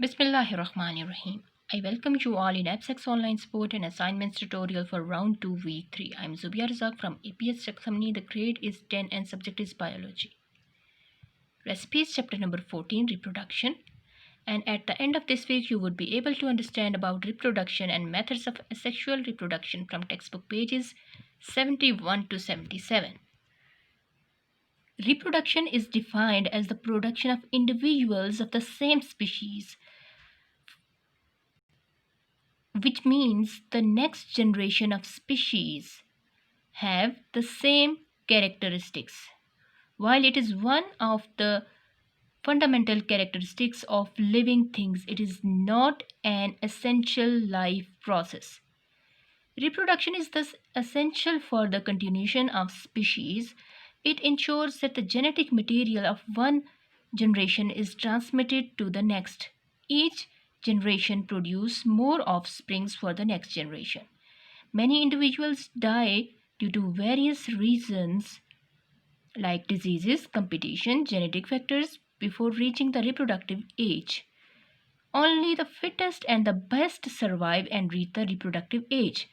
Bismillahirrahmanirrahim. I welcome you all in AppSex Online Sport and Assignments tutorial for Round 2 Week 3. I am Zubia Razak from APS Taxonomy. The grade is 10 and subject is Biology. Recipes chapter number 14 Reproduction. And at the end of this week you would be able to understand about reproduction and methods of asexual reproduction from textbook pages 71 to 77. Reproduction is defined as the production of individuals of the same species, which means the next generation of species have the same characteristics. While it is one of the fundamental characteristics of living things, it is not an essential life process. Reproduction is thus essential for the continuation of species. It ensures that the genetic material of one generation is transmitted to the next. Each generation produces more offsprings for the next generation. Many individuals die due to various reasons like diseases, competition, genetic factors before reaching the reproductive age. Only the fittest and the best survive and reach the reproductive age.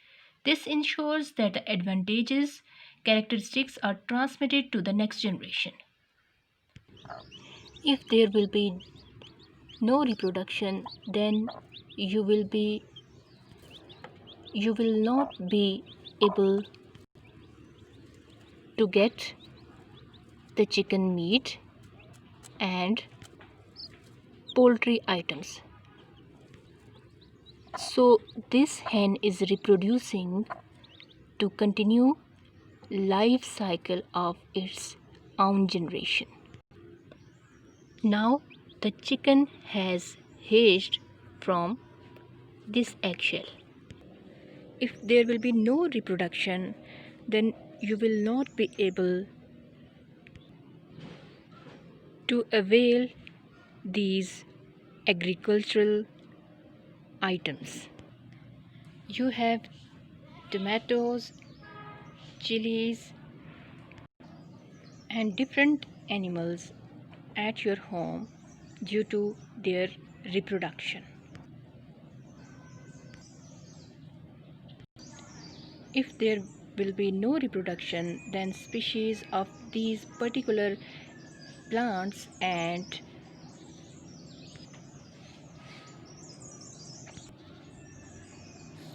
This ensures that the advantageous characteristics are transmitted to the next generation. If there will be no reproduction, then you will not be able to get the chicken meat and poultry items. So this hen is reproducing to continue life cycle of its own generation. Now the chicken has hatched from this eggshell. If there will be no reproduction, then you will not be able to avail these agricultural items. You have tomatoes, chilies, and different animals at your home due to their reproduction. If there will be no reproduction, then species of these particular plants and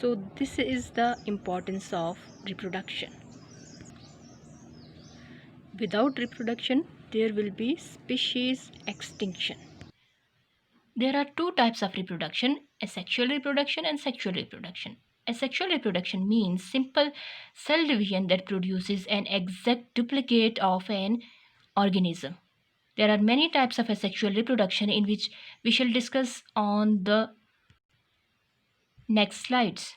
so this is the importance of reproduction. Without reproduction, there will be species extinction. There are two types of reproduction: asexual reproduction and sexual reproduction. Asexual reproduction means simple cell division that produces an exact duplicate of an organism. There are many types of asexual reproduction in which we shall discuss on the next slides.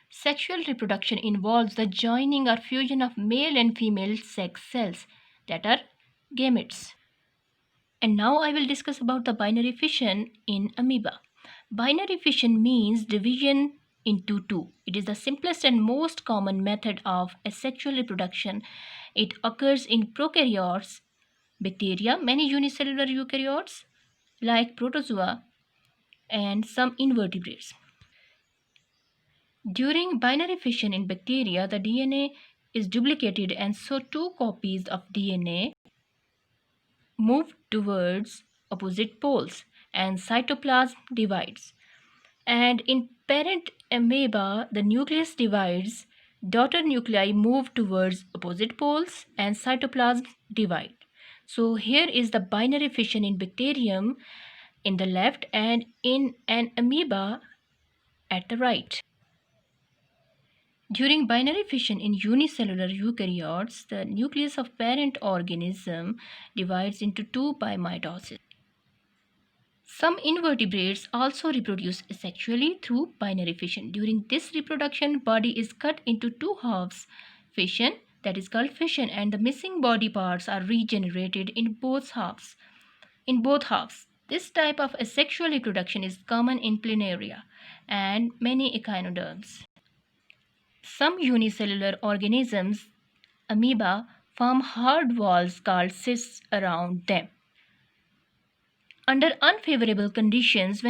Sexual reproduction involves the joining or fusion of male and female sex cells, that are gametes. And now I will discuss about the binary fission in amoeba. Binary fission means division into two. It is the simplest and most common method of asexual reproduction. It occurs in prokaryotes, bacteria, many unicellular eukaryotes like protozoa, and some invertebrates. During binary fission in bacteria, the DNA is duplicated and so two copies of DNA move towards opposite poles and cytoplasm divides. And in parent amoeba, the nucleus divides, daughter nuclei move towards opposite poles and cytoplasm divide. So here is the binary fission in bacterium in the left and in an amoeba at the right. During binary fission in unicellular eukaryotes, the nucleus of parent organism divides into two by mitosis. Some invertebrates also reproduce asexually through binary fission. During this reproduction, body is cut into two halves. Fission, that is called fission, and the missing body parts are regenerated in both halves. This type of asexual reproduction is common in planaria and many echinoderms. Some unicellular organisms, amoeba, form hard walls called cysts around them. Under unfavorable conditions,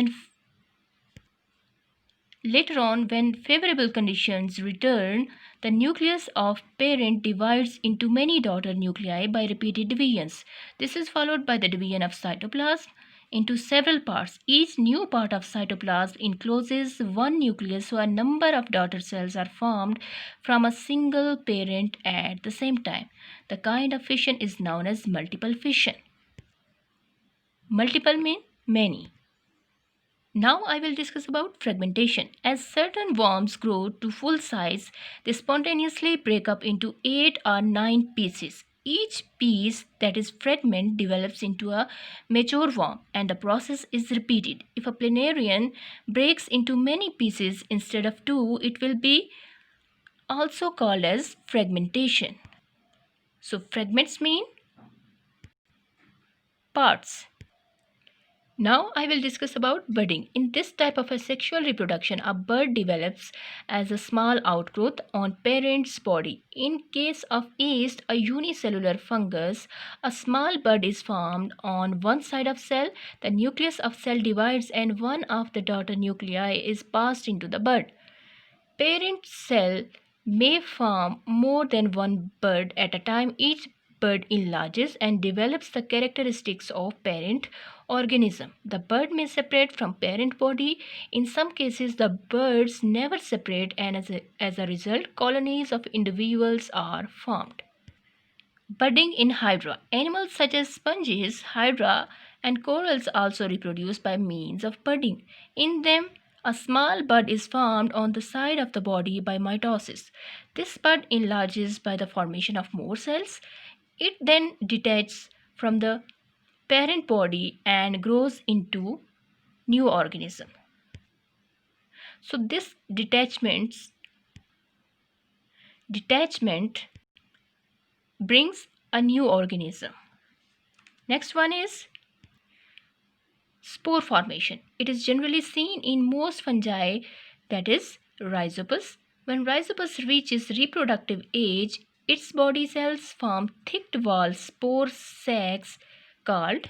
later on, when favorable conditions return, the nucleus of parent divides into many daughter nuclei by repeated divisions. This is followed by the division of cytoplasm into several parts. Each new part of cytoplasm encloses one nucleus, so a number of daughter cells are formed from a single parent at the same time. The kind of fission is known as multiple fission. Multiple mean many. Now I will discuss about fragmentation. As certain worms grow to full size, they spontaneously break up into 8 or 9 pieces. Each piece that is fragment develops into a mature worm, and the process is repeated. If a planarian breaks into many pieces instead of 2, it will be also called as fragmentation. So fragments mean parts. Now I will discuss about budding. In this type of asexual reproduction, a bud develops as a small outgrowth on parent's body. In case of yeast, a unicellular fungus, a small bud is formed on one side of cell. The nucleus of cell divides and one of the daughter nuclei is passed into the bud. Parent cell may form more than one bud at a time. Each bud enlarges and develops the characteristics of parent organism. The bud may separate from parent body. In some cases, the buds never separate, and as a result, colonies of individuals are formed. Budding in hydra. Animals such as sponges, hydra, and corals also reproduce by means of budding. In them, a small bud is formed on the side of the body by mitosis. This bud enlarges by the formation of more cells. It then detaches from the parent body and grows into new organism. So this detachment brings a new organism. Next one is spore formation. It is generally seen in most fungi, that is rhizopus. When rhizopus reaches reproductive age, its body cells form thick wall spore sacs called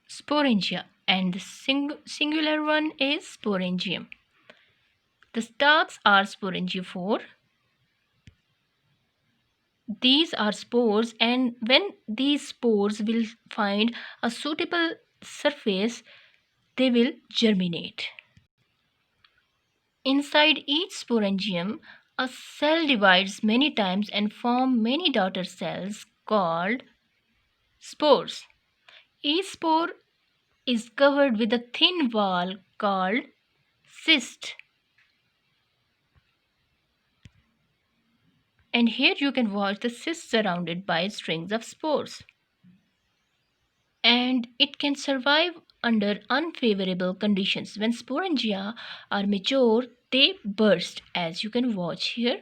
sporangia, and the singular one is sporangium. The stalks are sporangiophore. These are spores, and when these spores will find a suitable surface, they will germinate. Inside each sporangium, a cell divides many times and forms many daughter cells called spores. Each spore is covered with a thin wall called cyst. And here you can watch the cyst surrounded by strings of spores. And it can survive under unfavorable conditions. When sporangia are mature, they burst, as you can watch here,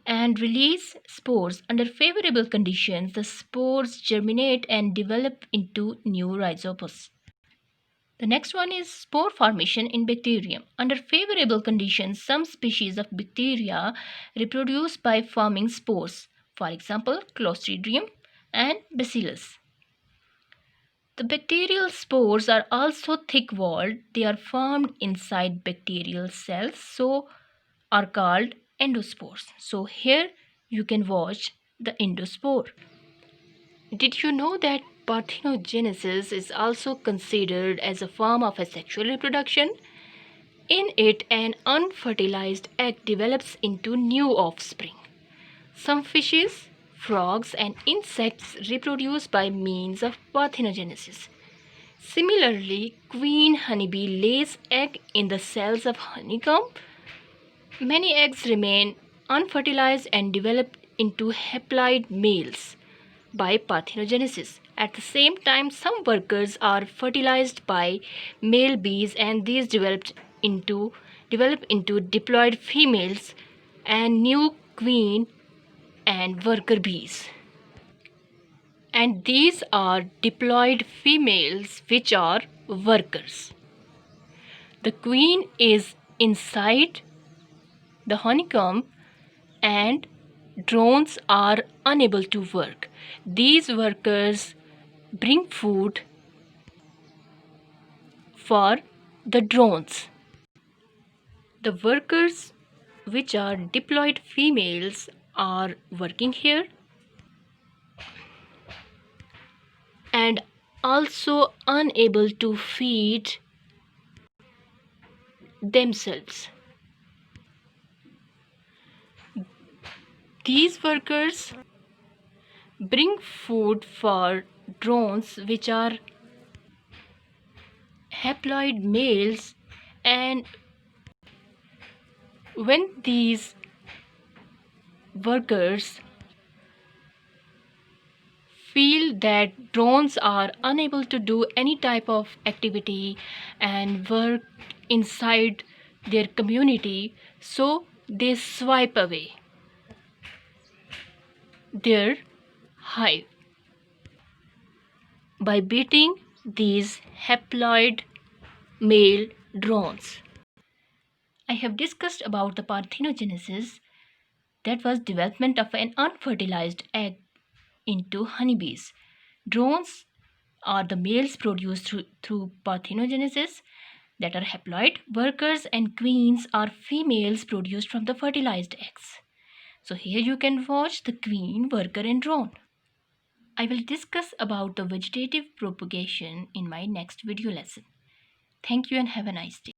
and release spores. Under favorable conditions, the spores germinate and develop into new rhizopus. The next one is spore formation in bacterium. Under favorable conditions, some species of bacteria reproduce by forming spores. For example, Clostridium and Bacillus. The bacterial spores are also thick-walled. They are formed inside bacterial cells, so are called endospores. So here you can watch the endospore. Did you know that parthenogenesis is also considered as a form of asexual reproduction? In it, an unfertilized egg develops into new offspring. Some fishes, frogs, and insects reproduce by means of parthenogenesis. Similarly, queen honeybee lays egg in the cells of honeycomb. Many eggs remain unfertilized and develop into haploid males by parthenogenesis. At the same time, some workers are fertilized by male bees, and these develop into diploid females and new queen and worker bees. And these are diploid females, which are workers. The queen is inside the honeycomb, and drones are unable to work. These workers bring food for the drones. The workers, which are diploid females, are working here and also unable to feed themselves. These workers bring food for drones, which are haploid males, and when these workers feel that drones are unable to do any type of activity and work inside their community, so they swipe away their hive by beating these haploid male drones. I have discussed about the parthenogenesis, that was development of an unfertilized egg into honeybees. Drones are the males produced through parthenogenesis, that are haploid. Workers and queens are females produced from the fertilized eggs. So here you can watch the queen, worker and drone. I will discuss about the vegetative propagation in my next video lesson. Thank you and have a nice day.